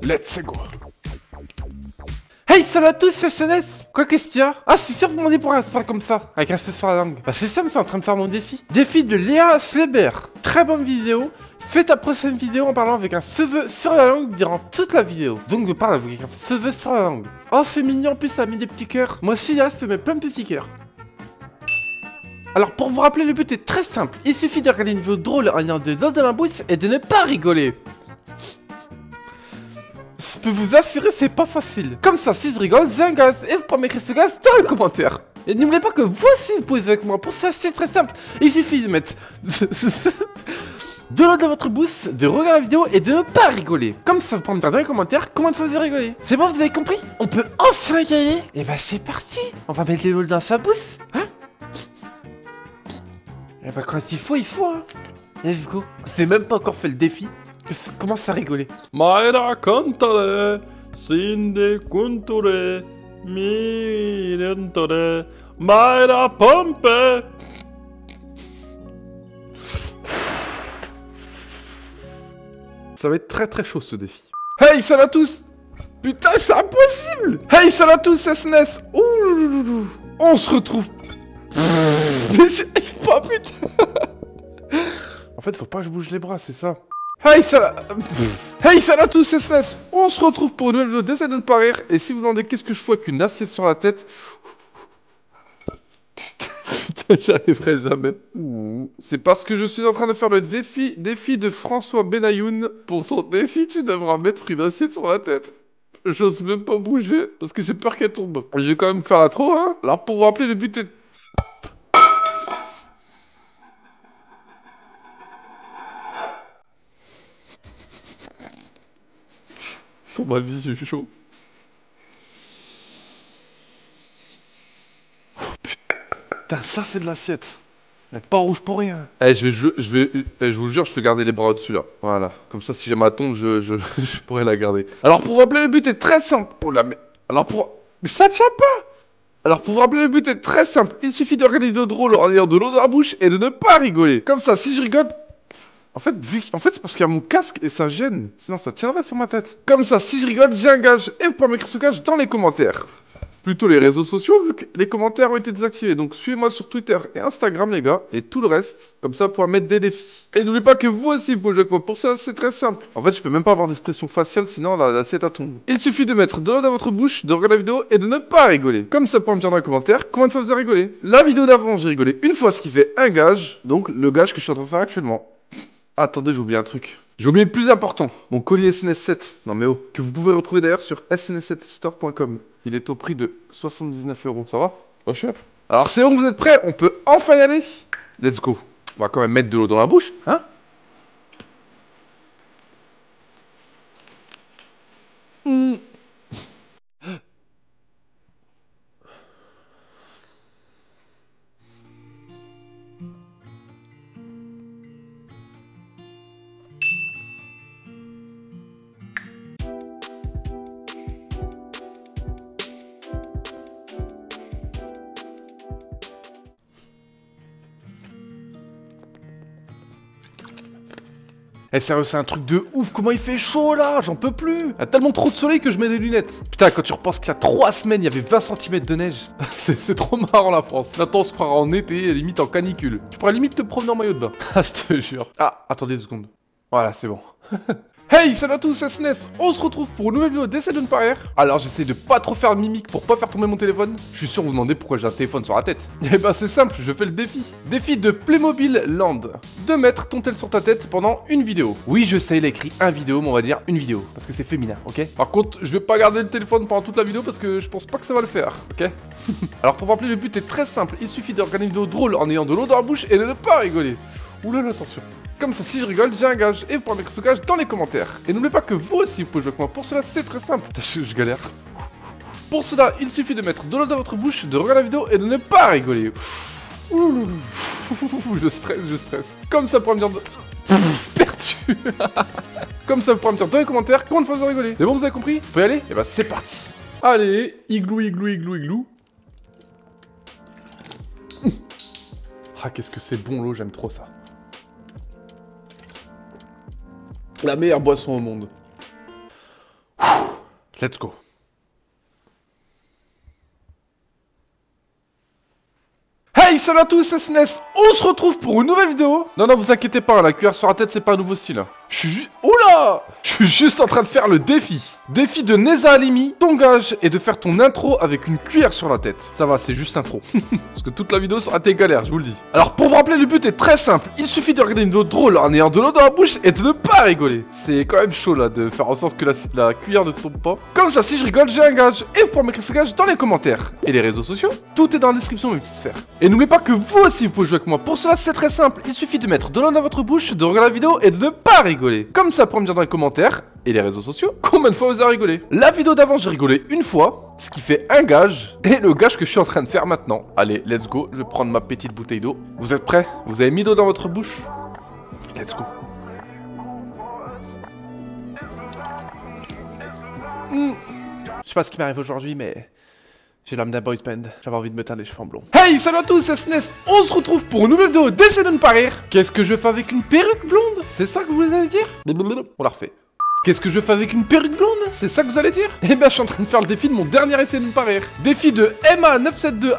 Let's go. Hey, salut à tous, c'est SNS. Quoi, qu'est-ce qu'il y a? Ah, c'est sûr, vous demandez pour un faire comme ça, avec un feu sur la langue. Bah, c'est ça, mais c'est en train de faire mon défi. Défi de Léa Sleber. Très bonne vidéo. Fais ta prochaine vidéo en parlant avec un cheveu sur la langue durant toute la vidéo. Donc, je parle avec un cheveu sur la langue. Oh, c'est mignon, en plus, ça a mis des petits cœurs. Moi aussi, là, ça met plein de petits cœurs. Alors, pour vous rappeler, le but est très simple. Il suffit de regarder une vidéo drôle en ayant de l'eau dans la bouche et de ne pas rigoler. Je peux vous assurer, c'est pas facile. Comme ça, si je rigole, j'ai un gaz. Et vous pouvez m'écrire ce gaz dans les commentaires. Et n'oubliez pas que vous aussi vous pouvez avec moi. Pour ça, c'est très simple. Il suffit de mettre de l'eau dans votre bouche, de regarder la vidéo et de ne pas rigoler. Comme ça, vous pouvez me dire dans les commentaires comment ça vous a rigolé. C'est bon, vous avez compris? On peut enfin y aller. Et bah, c'est parti. On va mettre de l'eau dans sa bouche. Hein? Et bah, quand il faut, hein. Let's go. J'ai même pas encore fait le défi. Je commence à rigoler. Maera cantare, sinde kunture, mirentore, Maera pompe. Ça va être très très chaud ce défi. Hey, salut à tous. Putain, c'est impossible. Hey, salut à tous, c'est SNES. Ouh, on se retrouve. Mais j'arrive pas, putain. En fait, faut pas que je bouge les bras, c'est ça. Hey, salut à tous, c'est SNES. On se retrouve pour une nouvelle vidéo d'Essai de ne pas rire. Et si vous vous demandez qu'est-ce que je fais avec une assiette sur la tête... Putain, j'arriverai jamais. C'est parce que je suis en train de faire le défi de François Benayoun. Pour ton défi, tu devras mettre une assiette sur la tête. J'ose même pas bouger, parce que j'ai peur qu'elle tombe. Je vais quand même faire l'intro, hein. Alors pour vous rappeler, le but est... Sur ma vie, j'ai chaud. Oh putain, ça c'est de l'assiette. Elle est pas rouge pour rien. Eh, je vous jure, je peux garder les bras au-dessus là. Voilà. Comme ça, si j'ai ma tombe, je pourrais la garder. Alors pour vous rappeler, le but est très simple. Oh là, mais... Alors pour... Mais ça tient pas. Alors pour vous rappeler, le but est très simple. Il suffit de regarder des vidéos drôles en ayant de l'eau dans la bouche et de ne pas rigoler. Comme ça, si je rigole... En fait, c'est parce qu'il y a mon casque et ça gêne. Sinon, ça tiendrait sur ma tête. Comme ça, si je rigole, j'ai un gage. Et vous pouvez m'écrire ce gage dans les commentaires. Plutôt les réseaux sociaux, vu que les commentaires ont été désactivés. Donc, suivez-moi sur Twitter et Instagram, les gars. Et tout le reste. Comme ça, pour mettre des défis. Et n'oubliez pas que vous aussi, vous pouvez jouer avec moi. Pour ça, c'est très simple. En fait, je peux même pas avoir d'expression faciale, sinon, là, c'est à tombe. Il suffit de mettre de l'eau dans votre bouche, de regarder la vidéo et de ne pas rigoler. Comme ça, pour me dire dans les commentaires, combien de fois vous avez rigolé. La vidéo d'avant, j'ai rigolé une fois, ce qui fait un gage. Donc, le gage que je suis en train de faire actuellement. Attendez, j'ai oublié un truc. J'ai oublié le plus important. Mon collier SNS7. Non mais oh. Que vous pouvez retrouver d'ailleurs sur sns7store.com. Il est au prix de 79 €. Ça va? Pas cher. Alors c'est bon, vous êtes prêts? On peut enfin y aller? Let's go. On va quand même mettre de l'eau dans la bouche, hein? Eh sérieux, c'est un truc de ouf, comment il fait chaud là, j'en peux plus. Il y a tellement trop de soleil que je mets des lunettes. Putain, quand tu repenses qu'il y a 3 semaines, il y avait 20 cm de neige. C'est trop marrant la France. Maintenant on se croira en été, limite en canicule. Tu pourrais limite te promener en maillot de bain. Ah, je te jure. Ah, attendez 2 secondes. Voilà, c'est bon. Hey, salut à tous, c'est SNES. On se retrouve pour une nouvelle vidéo d'Essai de ne pas rire. Alors j'essaie de pas trop faire de mimique pour pas faire tomber mon téléphone. Je suis sûr vous demandez pourquoi j'ai un téléphone sur la tête. Eh ben c'est simple, je fais le défi. Défi de Playmobil Land. De mettre ton tel sur ta tête pendant une vidéo. Oui, je sais, il a écrit un vidéo, mais on va dire une vidéo. Parce que c'est féminin, ok? Par contre, je vais pas garder le téléphone pendant toute la vidéo parce que je pense pas que ça va le faire, ok? Alors pour vous rappeler, le but est très simple. Il suffit de regarder une vidéo drôle en ayant de l'eau dans la bouche et de ne pas rigoler. Oulala, attention. Comme ça, si je rigole, j'ai un gage. Et vous pourrez mettre ce gage dans les commentaires. Et n'oubliez pas que vous aussi, vous pouvez jouer avec moi. Pour cela, c'est très simple. Je galère. Pour cela, il suffit de mettre de l'eau dans votre bouche, de regarder la vidéo et de ne pas rigoler. Je stresse. Comme ça, vous pourrez me dire... Perdu. Comme ça, vous pourrez me dire dans les commentaires combien de fois vous avez rigolé. C'est bon, vous avez compris? Vous pouvez y aller? Et bah, c'est parti. Allez, igloo. Ah, qu'est-ce que c'est bon l'eau, j'aime trop ça. La meilleure boisson au monde. Let's go. salut à tous, c'est SNES. On se retrouve pour une nouvelle vidéo. Non, vous inquiétez pas, la cuillère sur la tête, c'est pas un nouveau style. Je suis juste... Oula! Je suis juste en train de faire le défi. Défi de Neza Halimi. Ton gage est de faire ton intro avec une cuillère sur la tête. Ça va, c'est juste intro. Parce que toute la vidéo sera été galère, je vous le dis. Alors, pour vous rappeler, le but est très simple. Il suffit de regarder une vidéo drôle en ayant de l'eau dans la bouche et de ne pas rigoler. C'est quand même chaud, là, de faire en sorte que la cuillère ne tombe pas. Comme ça, si je rigole, j'ai un gage. Et vous pourrez m'écrire ce gage dans les commentaires. Et les réseaux sociaux, tout est dans la description, mes petites sphères. Et n'oubliez pas que vous aussi, vous pouvez jouer avec moi. Pour cela, c'est très simple. Il suffit de mettre de l'eau dans votre bouche, de regarder la vidéo et de ne pas rigoler. Comme ça, pour me dire dans les commentaires et les réseaux sociaux combien de fois vous avez rigolé. La vidéo d'avant, j'ai rigolé une fois, ce qui fait un gage, et le gage que je suis en train de faire maintenant. Allez, let's go, je vais prendre ma petite bouteille d'eau. Vous êtes prêts? Vous avez mis d'eau dans votre bouche? Let's go. Je sais pas ce qui m'arrive aujourd'hui, mais... j'ai l'âme d'un boys band, j'avais envie de me teindre les cheveux en blond. Hey, salut à tous, c'est SNES. On se retrouve pour une nouvelle vidéo d'Essayez de ne pas rire. Qu'est-ce que je fais avec une perruque blonde? C'est ça que vous allez dire? On la refait. Qu'est-ce que je fais avec une perruque blonde? C'est ça que vous allez dire? Eh ben, je suis en train de faire le défi de mon dernier essai de ne pas rire. Défi de MA972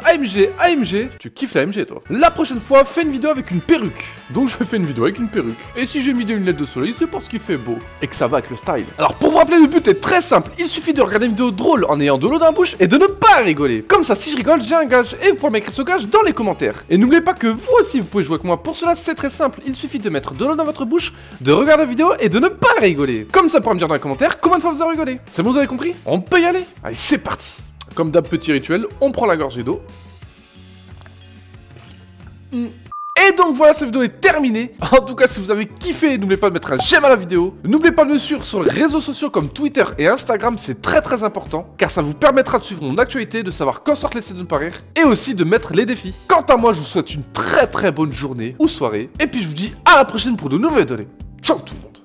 AMG. Tu kiffes la AMG, toi? La prochaine fois, fais une vidéo avec une perruque. Donc, je fais une vidéo avec une perruque. Et si j'ai mis des lunettes de soleil, c'est parce qu'il fait beau. Et que ça va avec le style. Alors, pour vous rappeler, le but est très simple. Il suffit de regarder une vidéo drôle en ayant de l'eau dans la bouche et de ne pas rigoler. Comme ça, si je rigole, j'ai un gage. Et vous pourrez m'écrire ce gage dans les commentaires. Et n'oubliez pas que vous aussi, vous pouvez jouer avec moi. Pour cela, c'est très simple. Il suffit de mettre de l'eau dans votre bouche, de regarder la vidéo et de ne pas rigoler. Comme ça, pour me dire dans les commentaires combien de fois vous avez rigolé. C'est bon, vous avez compris? On peut y aller. Allez, c'est parti. Comme d'hab, petit rituel, on prend la gorgée d'eau. Et donc voilà, cette vidéo est terminée. En tout cas, si vous avez kiffé, n'oubliez pas de mettre un j'aime à la vidéo. N'oubliez pas de me suivre sur les réseaux sociaux comme Twitter et Instagram, c'est très important. Car ça vous permettra de suivre mon actualité, de savoir quand sortent les essais de ne pas rire. Et aussi de mettre les défis. Quant à moi, je vous souhaite une très bonne journée ou soirée. Et puis je vous dis à la prochaine pour de nouvelles vidéos. Ciao tout le monde.